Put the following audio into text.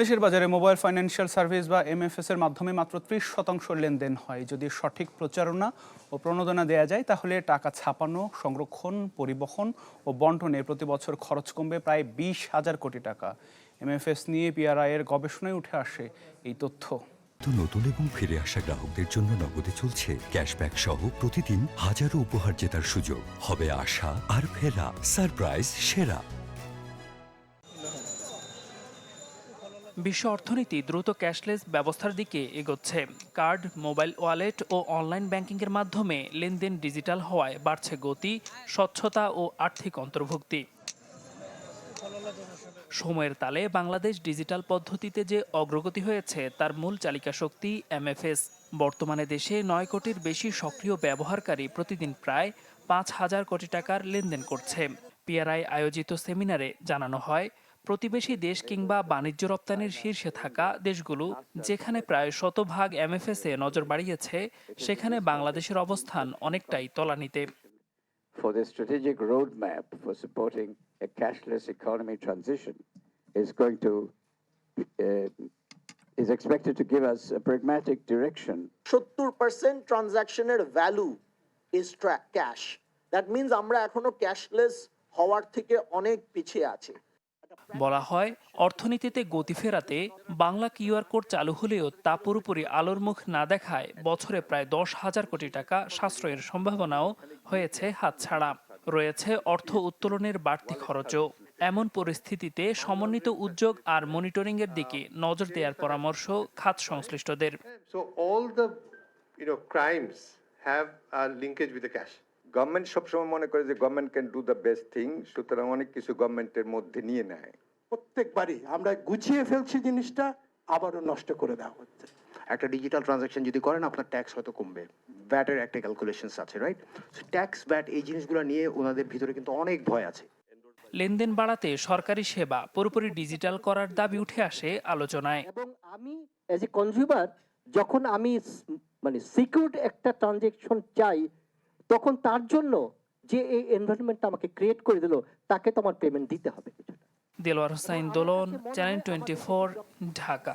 দেশের বাজারে mobile financial service বা এমএফএস এর মাধ্যমে মাত্র 30% লেনদেন হয়। যদি সঠিক প্রচারণা ও প্রণোদনা দেওয়া যায় তাহলে টাকা ছাপানো, সংরক্ষণ, পরিবহন ও বন্টনে প্রতি বছর খরচ কমবে প্রায় 20,000 কোটি টাকা। এমএফএস নিয়ে পিআরআই এর গবেষণায় উঠে আসে এই তথ্য। নতুন এবং ফিরে আসা গ্রাহকদের জন্য নগদে চলছে ক্যাশব্যাক সহ প্রতিদিন হাজারো উপহার জেতার সুযোগ। হবে আশা আর ফেরা, সারপ্রাইজ সেরা। বিশ্ব অর্থনীতি দ্রুত ক্যাশলেস ব্যবস্থার দিকে এগোচ্ছে। কার্ড, মোবাইল ওয়ালেট ও অনলাইন ব্যাংকিংয়ের মাধ্যমে লেনদেন ডিজিটাল হওয়ায় বাড়ছে গতি, স্বচ্ছতা ও আর্থিক অন্তর্ভুক্তি। সময়ের তালে বাংলাদেশ ডিজিটাল পদ্ধতিতে যে অগ্রগতি হয়েছে তার মূল চালিকা শক্তি এমএফএস। বর্তমানে দেশে 9 কোটির বেশি সক্রিয় ব্যবহারকারী প্রতিদিন প্রায় 5,000 কোটি টাকার লেনদেন করছে। পিআরআই আয়োজিত সেমিনারে জানানো হয়, প্রতিবেশী দেশ কিংবা বাণিজ্য রপ্তানির শীর্ষে থাকা দেশগুলো যেখানে প্রায় শতভাগ এমএফএস এ নজর বাড়িয়েছে, সেখানে বাংলাদেশের অবস্থান অনেকটাই তলানিতে। For the strategic roadmap for supporting a cashless economy transition is expected to give us a pragmatic direction. 70% ট্রানজাকশনের value is cash. That means আমরা এখনো ক্যাশলেস হওয়ার থেকে অনেক পিছিয়ে আছি। বলা হয়, অর্থনীতিতে গতি ফেরাতে বাংলা কিউআর কোড চালু হলেও তা পুরোপুরি আলোর মুখ না দেখায় বছরে প্রায় 10,000 কোটি টাকা সাশ্রয়ের সম্ভাবনাও হয়েছে হাতছাড়া। রয়েছে অর্থ উত্তোলনের বাড়তি খরচও। এমন পরিস্থিতিতে সমন্বিত উদ্যোগ আর মনিটরিং এর দিকে নজর দেওয়ার পরামর্শ খাত সংশ্লিষ্টদের। So all the crimes have a linkage with the cash. Government সবসময় মনে করে যে government can do the best thing, সুতরাং অনেক কিছু গভর্নমেন্টের মধ্যে নিয়ে নেয়। প্রত্যেকবারই আমরা গুছিয়ে ফেলছি জিনিসটা, আবারও নষ্ট করে দেওয়া হচ্ছে। একটা ডিজিটাল ট্রানজাকশন যদি করেন আপনার ট্যাক্স হয়তো কমবে, ভ্যাটের একটা ক্যালকুলেশনস আছে, রাইট? ট্যাক্স, ভ্যাট, এই জিনিসগুলো নিয়ে ওনাদের ভিতরে কিন্তু অনেক ভয় আছে। লেনদেন বাড়াতে সরকারি সেবা পুরোপুরি ডিজিটাল করার দাবি উঠে আসে আলোচনায়। এবং আমি এজ এ কনজিউমার যখন আমি সিকিউরড একটা ট্রানজাকশন চাই, তখন তার জন্য যে এই এনভায়রনমেন্টটা আমাকে ক্রিয়েট করে দিল, তাকে তো আমার পেমেন্ট দিতে হবে কিছুটা। দেলোয়ার হোসাইন দোলন, চ্যানেল 24, ঢাকা।